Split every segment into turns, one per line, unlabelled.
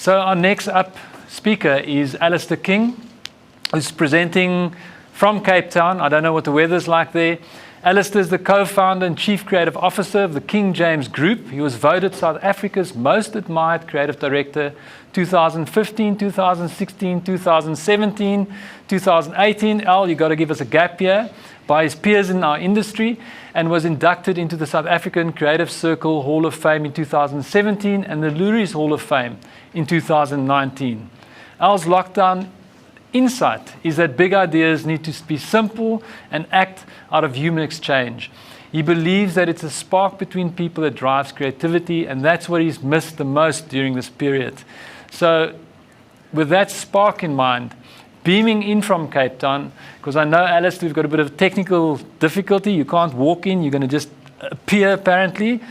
So our next up speaker is Alistair King, who's presenting from Cape Town. I don't know what the weather's like there. Alistair is the co-founder and chief creative officer of the King James Group. He was voted South Africa's most admired creative director 2015, 2016, 2017, 2018. Al, you got to give us a gap here, by his peers in our industry, and was inducted into the South African Creative Circle Hall of Fame in 2017 and the Lourdes Hall of Fame in 2019. Al's lockdown insight is that big ideas need to be simple and act out of human exchange. He believes that it's a spark between people that drives creativity, and that's what he's missed the most during this period. So with that spark in mind, beaming in from Cape Town, because I know, Alistair, we've got a bit of technical difficulty. You can't walk in, you're going to just appear apparently.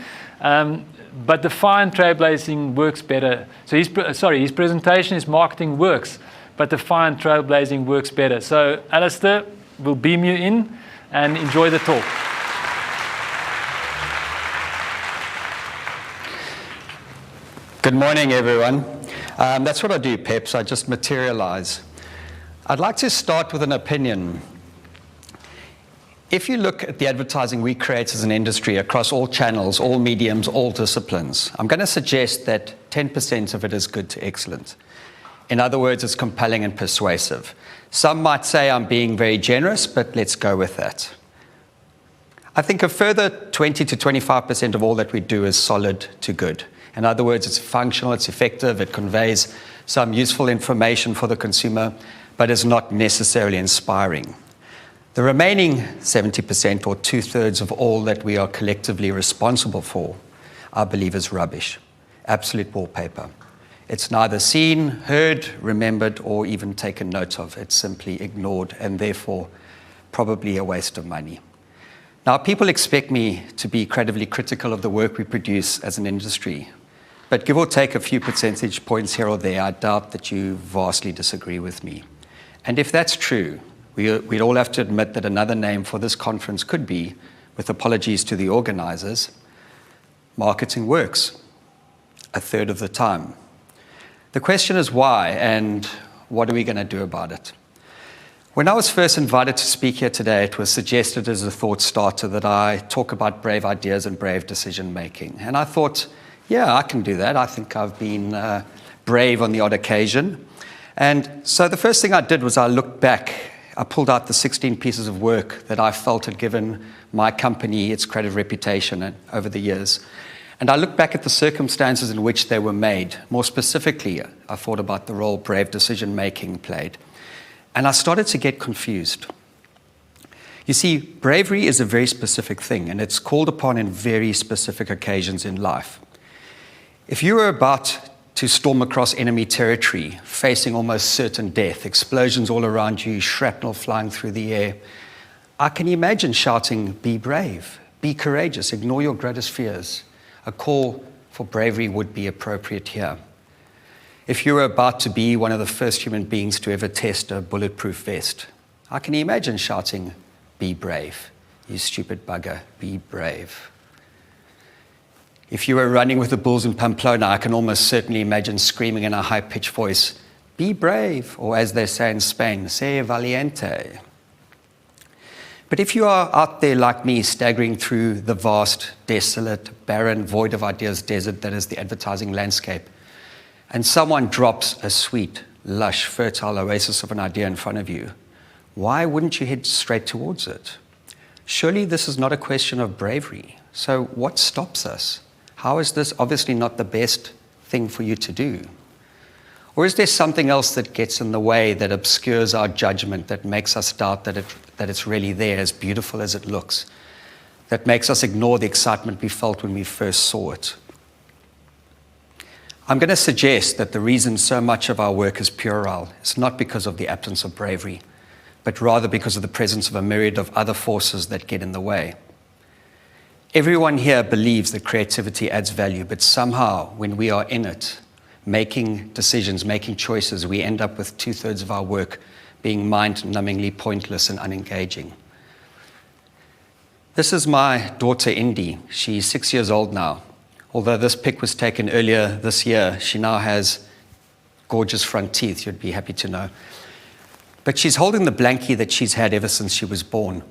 But the fine trailblazing works better. So his presentation is marketing works, but the fine trailblazing works better. So Alistair, we'll beam you in and enjoy the talk.
Good morning, everyone. That's what I do, Peps. I just materialize. I'd like to start with an opinion. If you look at the advertising we create as an industry across all channels, all mediums, all disciplines, I'm going to suggest that 10% of it is good to excellent. In other words, it's compelling and persuasive. Some might say I'm being very generous, but let's go with that. I think a further 20 to 25% of all that we do is solid to good. In other words, it's functional, it's effective, it conveys some useful information for the consumer, but is not necessarily inspiring. The remaining 70%, or 2/3 of all that we are collectively responsible for, I believe is rubbish. Absolute wallpaper. It's neither seen, heard, remembered, or even taken note of. It's simply ignored and therefore probably a waste of money. Now, people expect me to be incredibly critical of the work we produce as an industry, but give or take a few percentage points here or there, I doubt that you vastly disagree with me. And if that's true, we'd all have to admit that another name for this conference could be, with apologies to the organizers, marketing works a third of the time. The question is why, and what are we going to do about it? When I was first invited to speak here today, it was suggested as a thought starter that I talk about brave ideas and brave decision making. And I thought, yeah, I can do that. I think I've been brave on the odd occasion. And so the first thing I did was I looked back. I pulled out the 16 pieces of work that I felt had given my company its creative reputation over the years. And I looked back at the circumstances in which they were made. More specifically, I thought about the role brave decision-making played. And I started to get confused. You see, bravery is a very specific thing, and it's called upon in very specific occasions in life. If you were about to storm across enemy territory, facing almost certain death, explosions all around you, shrapnel flying through the air, I can imagine shouting, "Be brave, be courageous, ignore your greatest fears." A call for bravery would be appropriate here. If you were about to be one of the first human beings to ever test a bulletproof vest, I can imagine shouting, "Be brave, you stupid bugger, be brave." If you were running with the bulls in Pamplona, I can almost certainly imagine screaming in a high-pitched voice, "Be brave," or as they say in Spain, "Sé valiente." But if you are out there like me, staggering through the vast, desolate, barren, void of ideas desert that is the advertising landscape, and someone drops a sweet, lush, fertile oasis of an idea in front of you, why wouldn't you head straight towards it? Surely this is not a question of bravery. So what stops us? How is this obviously not the best thing for you to do? Or is there something else that gets in the way, that obscures our judgment, that makes us doubt that it's really there, as beautiful as it looks, that makes us ignore the excitement we felt when we first saw it? I'm going to suggest that the reason so much of our work is puerile is not because of the absence of bravery, but rather because of the presence of a myriad of other forces that get in the way. Everyone here believes that creativity adds value, but somehow when we are in it, making decisions, making choices, we end up with 2/3 of our work being mind-numbingly pointless and unengaging. This is my daughter, Indy. She's 6 years old now. Although this pic was taken earlier this year, she now has gorgeous front teeth, you'd be happy to know. But she's holding the blankie that she's had ever since she was born.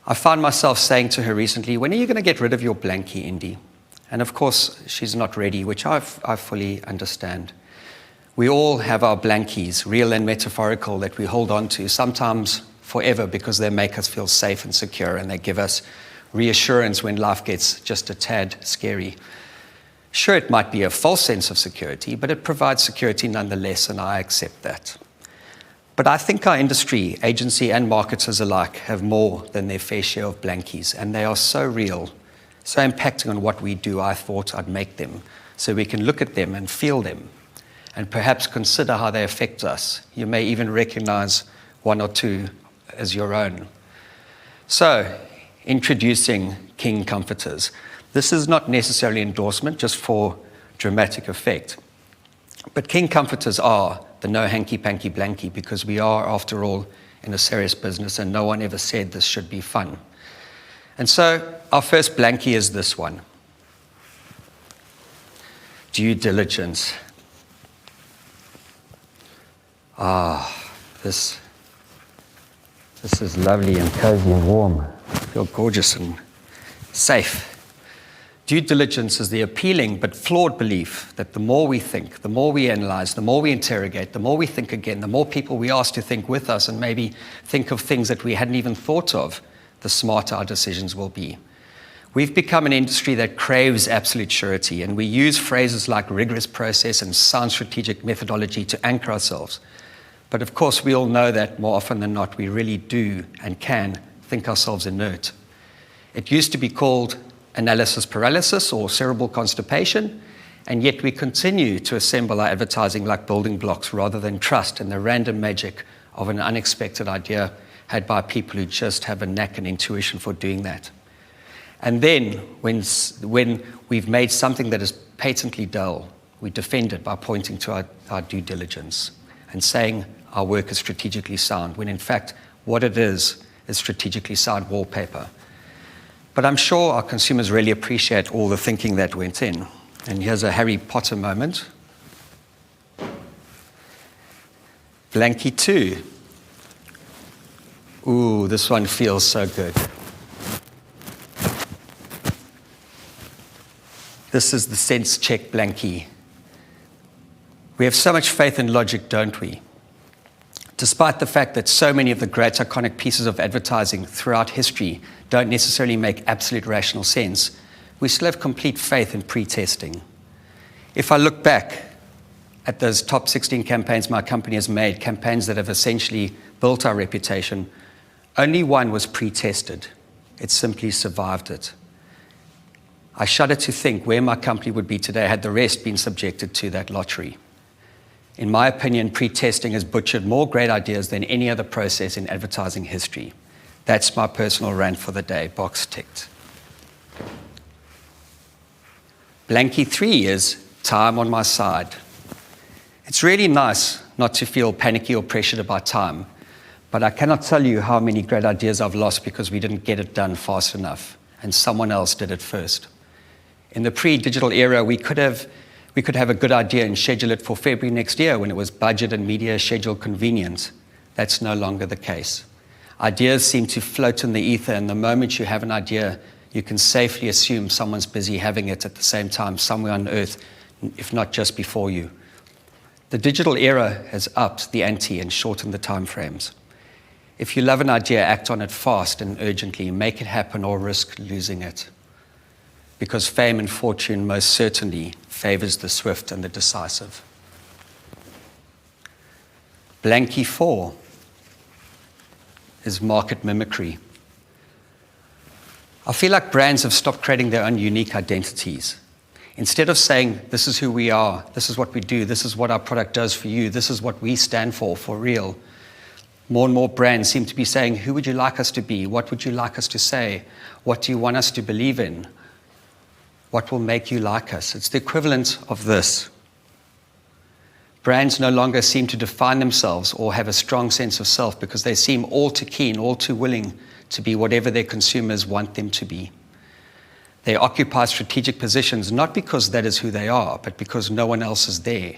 I found myself saying to her recently, when are you going to get rid of your blankie, Indy? And of course, she's not ready, which I fully understand. We all have our blankies, real and metaphorical, that we hold on to, sometimes forever, because they make us feel safe and secure, and they give us reassurance when life gets just a tad scary. Sure, it might be a false sense of security, but it provides security nonetheless, and I accept that. But I think our industry, agency and marketers alike, have more than their fair share of blankies, and they are so real, so impacting on what we do, I thought I'd make them, so we can look at them and feel them, and perhaps consider how they affect us. You may even recognize one or two as your own. So, introducing King Comforters. This is not necessarily endorsement, just for dramatic effect. But King Comforters are the no hanky-panky blankie, because we are, after all, in a serious business, and no one ever said this should be fun. And so our first blankie is this one. Due diligence. This is lovely and cozy and warm. I feel gorgeous and safe. Due diligence is the appealing but flawed belief that the more we think, the more we analyze, the more we interrogate, the more we think again, the more people we ask to think with us and maybe think of things that we hadn't even thought of, the smarter our decisions will be. We've become an industry that craves absolute surety, and we use phrases like rigorous process and sound strategic methodology to anchor ourselves. But of course, we all know that more often than not, we really do and can think ourselves inert. It used to be called analysis paralysis or cerebral constipation, and yet we continue to assemble our advertising like building blocks rather than trust in the random magic of an unexpected idea had by people who just have a knack and intuition for doing that. And then, when we've made something that is patently dull, we defend it by pointing to our due diligence and saying our work is strategically sound, when in fact, what it is strategically sound wallpaper. But I'm sure our consumers really appreciate all the thinking that went in. And here's a Harry Potter moment. Blankie 2. Ooh, this one feels so good. This is the sense check blankie. We have so much faith in logic, don't we? Despite the fact that so many of the great iconic pieces of advertising throughout history don't necessarily make absolute rational sense, we still have complete faith in pre-testing. If I look back at those top 16 campaigns my company has made, campaigns that have essentially built our reputation, only one was pre-tested. It simply survived it. I shudder to think where my company would be today had the rest been subjected to that lottery. In my opinion, pre-testing has butchered more great ideas than any other process in advertising history. That's my personal rant for the day. Box ticked. Blankie 3 is time on my side. It's really nice not to feel panicky or pressured about time, but I cannot tell you how many great ideas I've lost because we didn't get it done fast enough and someone else did it first. In the pre-digital era, we could have a good idea and schedule it for February next year when it was budget and media schedule convenient. That's no longer the case. Ideas seem to float in the ether, and the moment you have an idea, you can safely assume someone's busy having it at the same time somewhere on earth, if not just before you. The digital era has upped the ante and shortened the time frames. If you love an idea, act on it fast and urgently. Make it happen or risk losing it. Because fame and fortune most certainly favors the swift and the decisive. Blankie 4 is market mimicry. I feel like brands have stopped creating their own unique identities. Instead of saying, this is who we are, this is what we do, this is what our product does for you, this is what we stand for real, more and more brands seem to be saying, who would you like us to be? What would you like us to say? What do you want us to believe in? What will make you like us? It's the equivalent of this. Brands no longer seem to define themselves or have a strong sense of self because they seem all too keen, all too willing to be whatever their consumers want them to be. They occupy strategic positions not because that is who they are, but because no one else is there.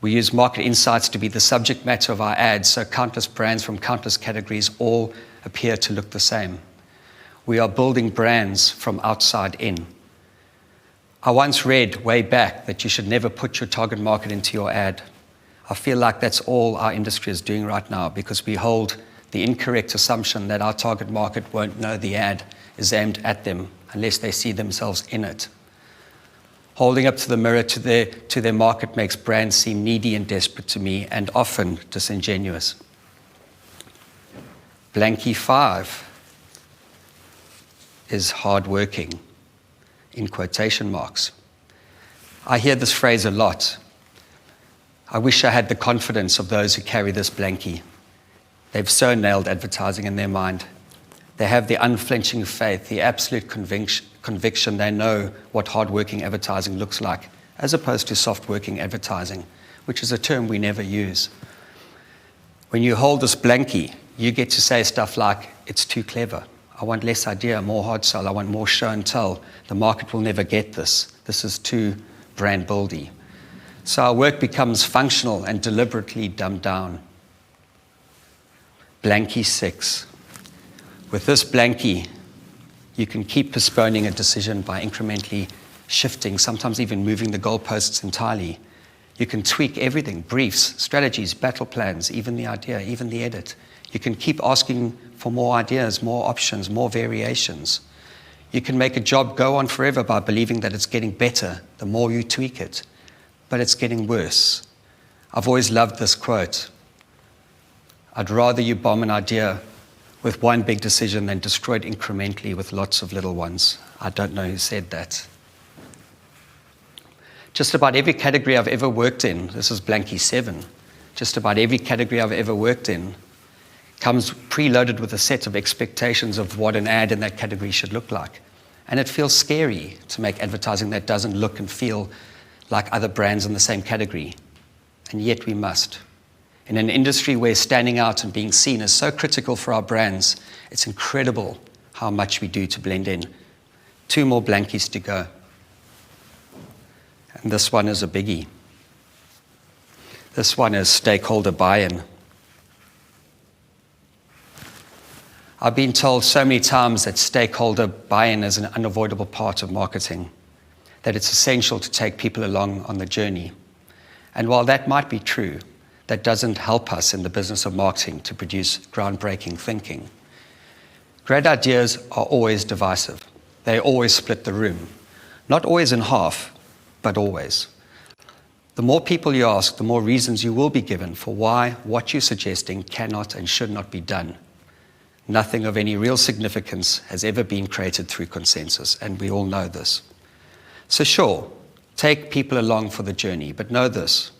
We use market insights to be the subject matter of our ads, so countless brands from countless categories all appear to look the same. We are building brands from outside in. I once read way back that you should never put your target market into your ad. I feel like that's all our industry is doing right now, because we hold the incorrect assumption that our target market won't know the ad is aimed at them unless they see themselves in it. Holding up to the mirror to their market makes brands seem needy and desperate to me, and often disingenuous. Blankie 5 is hardworking, in quotation marks. I hear this phrase a lot. I wish I had the confidence of those who carry this blankie. They've so nailed advertising in their mind. They have the unflinching faith, the absolute conviction they know what hardworking advertising looks like, as opposed to soft-working advertising, which is a term we never use. When you hold this blankie, you get to say stuff like, it's too clever. I want less idea, more hard sell. I want more show and tell. The market will never get this. This is too brand buildy. So our work becomes functional and deliberately dumbed down. Blankie 6. With this blankie, you can keep postponing a decision by incrementally shifting, sometimes even moving the goalposts entirely. You can tweak everything, briefs, strategies, battle plans, even the idea, even the edit. You can keep asking for more ideas, more options, more variations. You can make a job go on forever by believing that it's getting better the more you tweak it, but it's getting worse. I've always loved this quote. I'd rather you bomb an idea with one big decision than destroy it incrementally with lots of little ones. I don't know who said that. Just about every category I've ever worked in, this is Blankie 7, just about every category I've ever worked in comes preloaded with a set of expectations of what an ad in that category should look like. And it feels scary to make advertising that doesn't look and feel like other brands in the same category. And yet we must. In an industry where standing out and being seen is so critical for our brands, it's incredible how much we do to blend in. 2 more blankies to go. And this one is a biggie. This one is stakeholder buy-in. I've been told so many times that stakeholder buy-in is an unavoidable part of marketing, that it's essential to take people along on the journey. And while that might be true, that doesn't help us in the business of marketing to produce groundbreaking thinking. Great ideas are always divisive. They always split the room. Not always in half, but always. The more people you ask, the more reasons you will be given for why what you're suggesting cannot and should not be done. Nothing of any real significance has ever been created through consensus, and we all know this. So sure, take people along for the journey, but know this.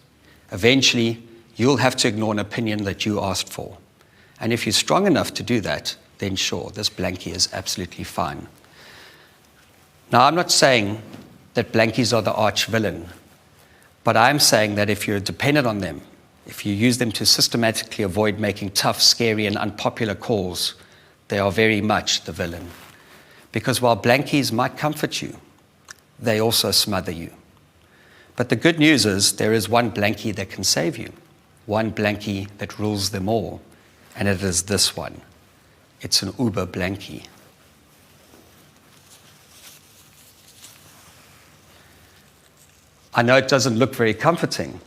Eventually, you'll have to ignore an opinion that you asked for. And if you're strong enough to do that, then sure, this blankie is absolutely fine. Now, I'm not saying that blankies are the arch villain, but I'm saying that if you're dependent on them, if you use them to systematically avoid making tough, scary, and unpopular calls, they are very much the villain. Because while blankies might comfort you, they also smother you. But the good news is there is one blankie that can save you. One blankie that rules them all, and it is this one. It's an Uber blankie. I know it doesn't look very comforting.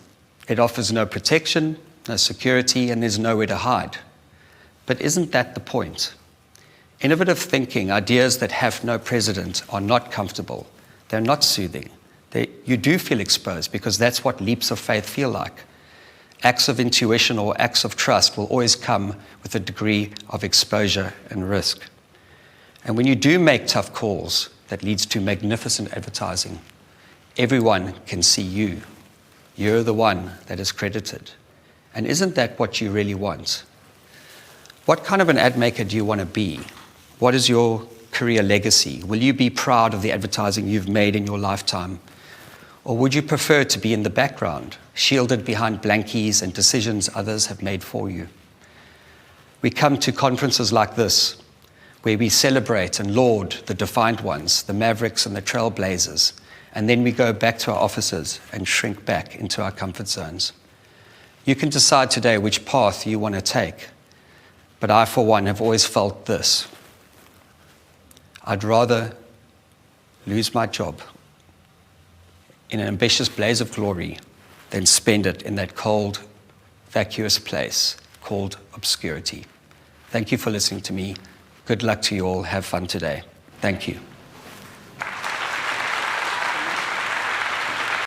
It offers no protection, no security, and there's nowhere to hide. But isn't that the point? Innovative thinking, ideas that have no precedent, are not comfortable. They're not soothing. You do feel exposed, because that's what leaps of faith feel like. Acts of intuition or acts of trust will always come with a degree of exposure and risk. And when you do make tough calls, that leads to magnificent advertising. Everyone can see you. You're the one that is credited. And isn't that what you really want? What kind of an ad maker do you want to be? What is your career legacy? Will you be proud of the advertising you've made in your lifetime? Or would you prefer to be in the background, shielded behind blankies and decisions others have made for you? We come to conferences like this, where we celebrate and laud the defiant ones, the mavericks and the trailblazers, and then we go back to our offices and shrink back into our comfort zones. You can decide today which path you want to take. But I, for one, have always felt this. I'd rather lose my job in an ambitious blaze of glory than spend it in that cold, vacuous place called obscurity. Thank you for listening to me. Good luck to you all. Have fun today. Thank you.